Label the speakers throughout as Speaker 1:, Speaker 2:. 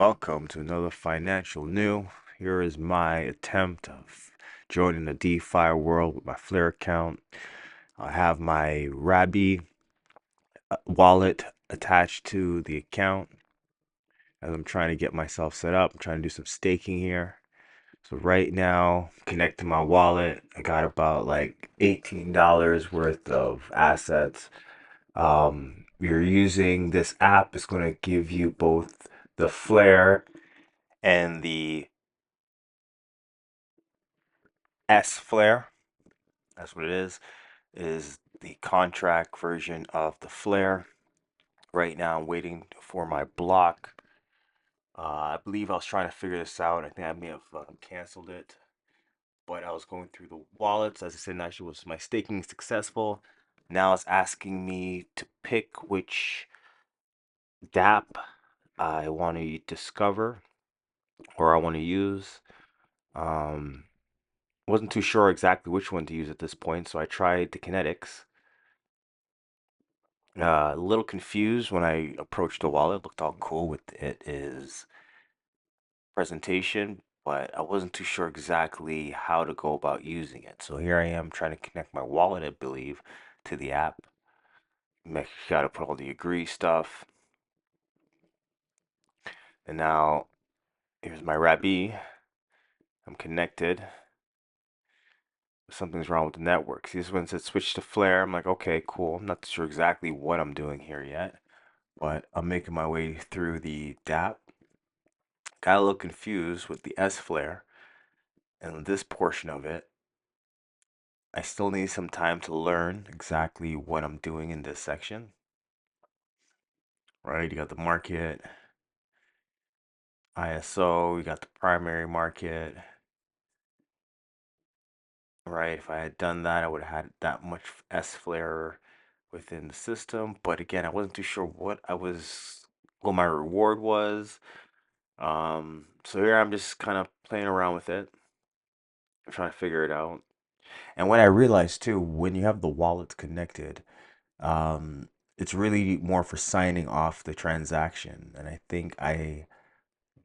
Speaker 1: Welcome to another financial new. Here is my attempt of joining the DeFi world with my Flar account. I have my Rabby wallet attached to the account as I'm trying to get myself set up. I'm trying to do some staking here. So right now, connecting my wallet, I got about like $18 worth of assets. You're using this app. It's going to give you both the Flare and the S Flare. That's what it is the contract version of the Flare. Right now, I'm waiting for my block. I believe I was trying to figure this out. I think I may have canceled it, but I was going through the wallets. As I said, actually, was my staking successful? Now it's asking me to pick which DApp I want to discover or I want to use. Um, wasn't too sure exactly which one to use at this point, so I tried the Kinetics. A little confused when I approached the wallet. Looked all cool with it is presentation, but I wasn't too sure exactly how to go about using it. So here I am trying to connect my wallet, I believe, to the app. Got to put all the agree stuff. And now here's my Rabbi. I'm connected. Something's wrong with the network. See, this one said switch to Flare. I'm like, okay, cool. I'm not sure exactly what I'm doing here yet, but I'm making my way through the DApp. Got a little confused with the S Flare and this portion of it. I still need some time to learn exactly what I'm doing in this section. Right, you got the market, ISO, you got the primary market. Right, if I had done that, I would have had that much S flare within the system. But again, I wasn't too sure what my reward was. So here I'm just kind of playing around with it. I'm trying to figure it out. And what I realized too, when you have the wallets connected, um, it's really more for signing off the transaction. And I think I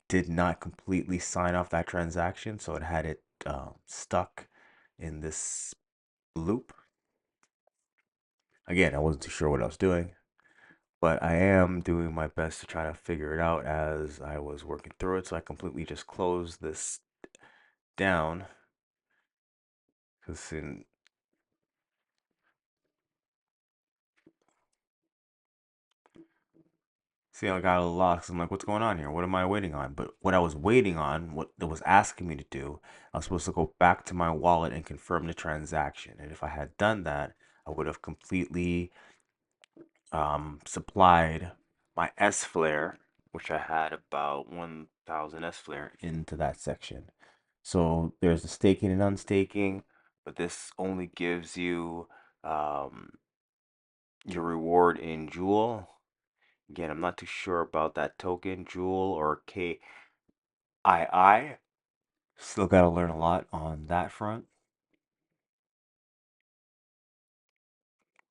Speaker 1: did not completely sign off that transaction, so it had it stuck in this loop. Again, I wasn't too sure what I was doing, but I am doing my best to try to figure it out as I was working through it. So I completely just closed this down because in see, I got a little lost. I'm like, what's going on here? What am I waiting on? But what I was waiting on, what it was asking me to do, I was supposed to go back to my wallet and confirm the transaction. And if I had done that, I would have completely supplied my S flare, which I had about 1,000 S flare into that section. So there's the staking and unstaking, but this only gives you um, your reward in Jewel. Again, I'm not too sure about that token, Jewel or KII. Still got to learn a lot on that front.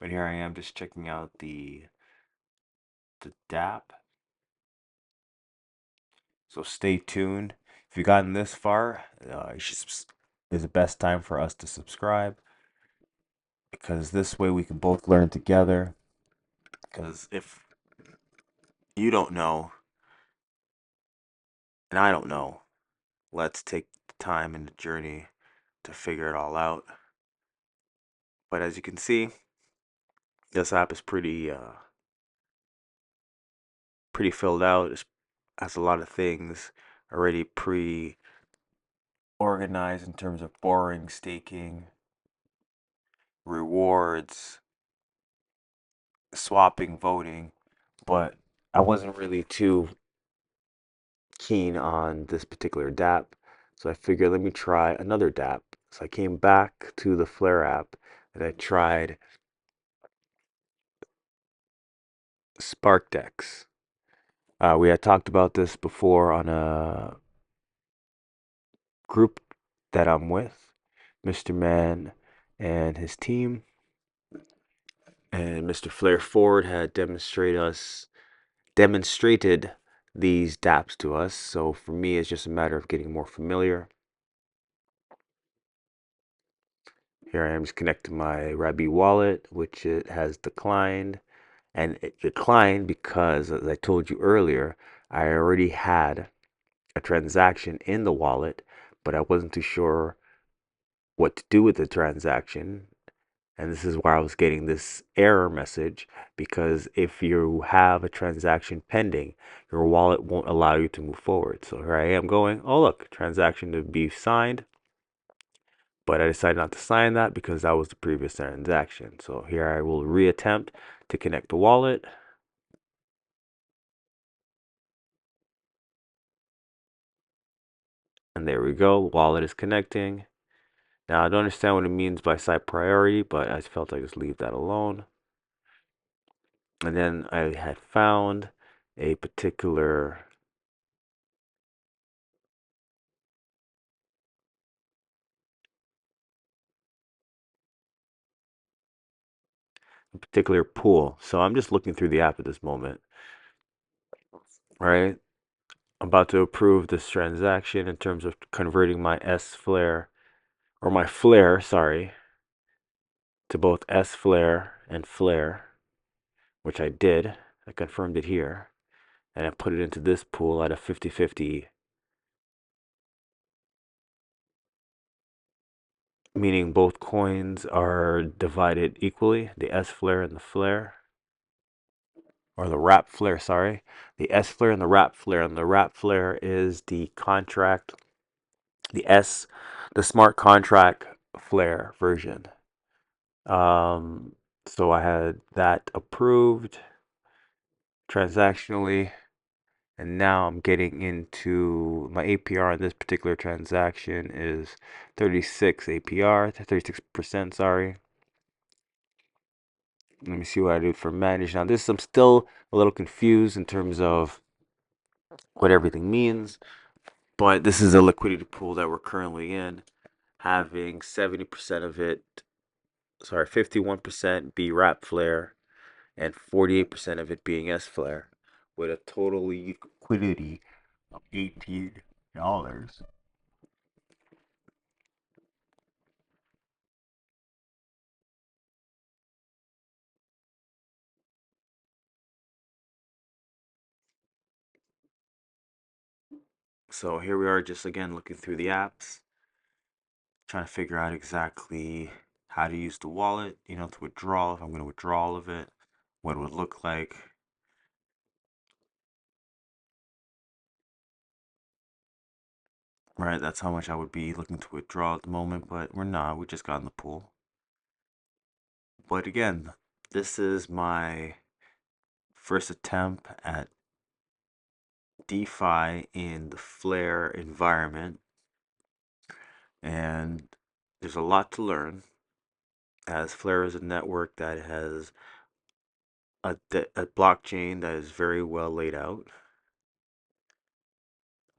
Speaker 1: But here I am just checking out the DApp. So stay tuned. If you've gotten this far, is the best time for us to subscribe because this way we can both learn together. Because if you don't know and I don't know, let's take the time and the journey to figure it all out. But as you can see, this app is pretty filled out. It has a lot of things already pre-organized in terms of borrowing, staking, rewards, swapping, voting. But I wasn't really too keen on this particular DApp, so I figured let me try another DApp. So I came back to the Flare app and I tried SparkDex. We had talked about this before on a group that I'm with, Mr. Man and his team, and Mr. Flair Ford had demonstrated these dApps to us. So for me, it's just a matter of getting more familiar. Here I am just connecting my Rabbi wallet, which it has declined. And it declined because, as I told you earlier, I already had a transaction in the wallet, but I wasn't too sure what to do with the transaction. And this is why I was getting this error message, because if you have a transaction pending, your wallet won't allow you to move forward. So here I am going, oh, look, transaction to be signed. But I decided not to sign that because that was the previous transaction. So here I will reattempt to connect the wallet. And there we go, wallet is connecting. Now I don't understand what it means by site priority, but I felt I just leave that alone. And then I had found a particular pool. So I'm just looking through the app at this moment, right? I'm about to approve this transaction in terms of converting my S Flare, or my Flare, sorry, to both S Flare and Flare, which I did. I confirmed it here, and I put it into this pool at a 50-50, meaning both coins are divided equally, the S Flare and the Flare, or the wrap flare, sorry. The S Flare and the wrap flare. And the wrap flare is the contract, the S, the smart contract flare version. Um, so I had that approved transactionally, and now I'm getting into my APR on this particular transaction is 36 APR, 36%, sorry. Let me see what I do for manage. Now this, I'm still a little confused in terms of what everything means, but this is a liquidity pool that we're currently in, having 70% of it, sorry, 51% be wrap flare and 48% of it being S Flare, with a total liquidity of $18. So here we are, just again looking through the apps, trying to figure out exactly how to use the wallet, to withdraw, if I'm going to withdraw all of it, what it would look like. Right, that's how much I would be looking to withdraw at the moment, but we're not. We just got in the pool. But again, this is my first attempt at DeFi in the Flare environment, and there's a lot to learn, as Flare is a network that has a blockchain that is very well laid out.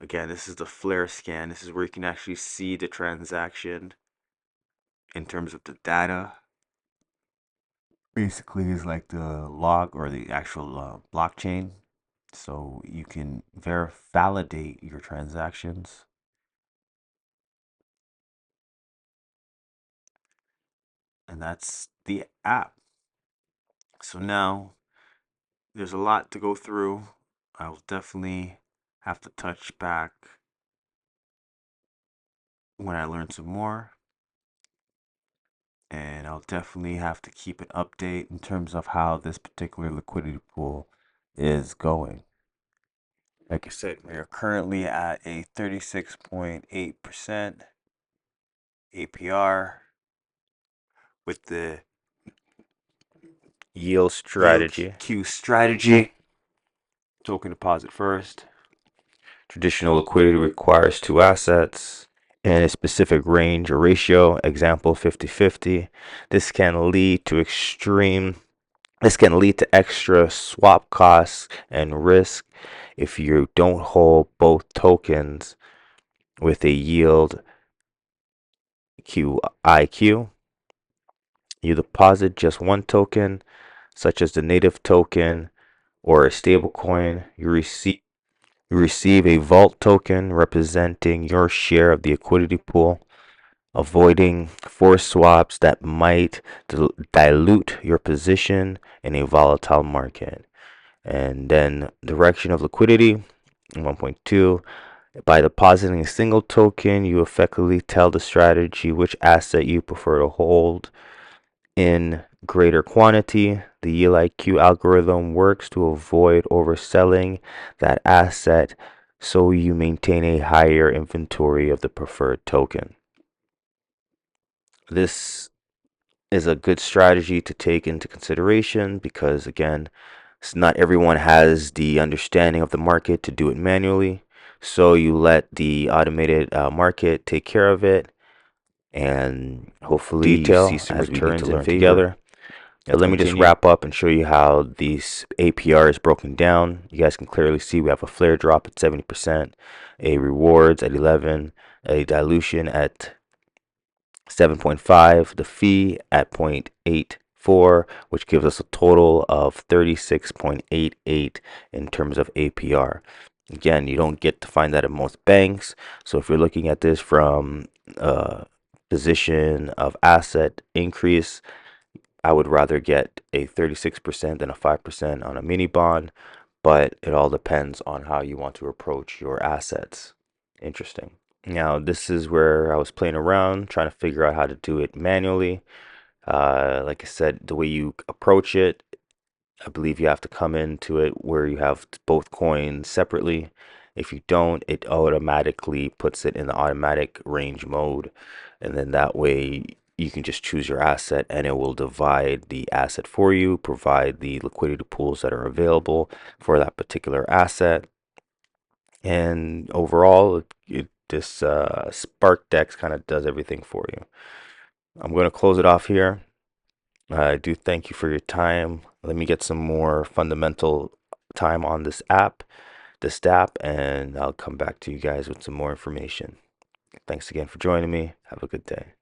Speaker 1: Again, this is the Flare scan. This is where you can actually see the transaction in terms of the data. Basically, is like the log or the actual blockchain, so you can validate your transactions. And that's the app. So now there's a lot to go through. I'll definitely have to touch back when I learn some more. And I'll definitely have to keep an update in terms of how this particular liquidity pool is going. Like I said, we are currently at a 36.8% APR with the yield strategy. Q strategy. Token deposit first. Traditional liquidity requires two assets in a specific range or ratio, example 50-50. This can lead to extra swap costs and risk if you don't hold both tokens with a yield QIQ. You deposit just one token, such as the native token or a stable coin. You receive You receive a vault token representing your share of the liquidity pool, avoiding forced swaps that might dilute your position in a volatile market. And then direction of liquidity 1.2. By depositing a single token, you effectively tell the strategy which asset you prefer to hold in greater quantity. The yield IQ algorithm works to avoid overselling that asset, so you maintain a higher inventory of the preferred token. This is a good strategy to take into consideration because, again, not everyone has the understanding of the market to do it manually. So you let the automated market take care of it, and hopefully you see some returns in favor. But let me just wrap up and show you how these APR is broken down. You guys can clearly see we have a flare drop at 70%, a rewards at 11, a dilution at 7.5, the fee at 0.84, which gives us a total of 36.88 in terms of APR. Again, you don't get to find that at most banks. So if you're looking at this from a position of asset increase, I would rather get a 36% than a 5% on a mini bond, but it all depends on how you want to approach your assets. Interesting. Now, this is where I was playing around, trying to figure out how to do it manually. Like I said, the way you approach it, I believe you have to come into it where you have both coins separately. If you don't, it automatically puts it in the automatic range mode. And then that way you can just choose your asset and it will divide the asset for you, provide the liquidity pools that are available for that particular asset. And overall, this Spark Dex kind of does everything for you. I'm going to close it off here. I do thank you for your time. Let me get some more fundamental time on this app, and I'll come back to you guys with some more information. Thanks again for joining me. Have a good day.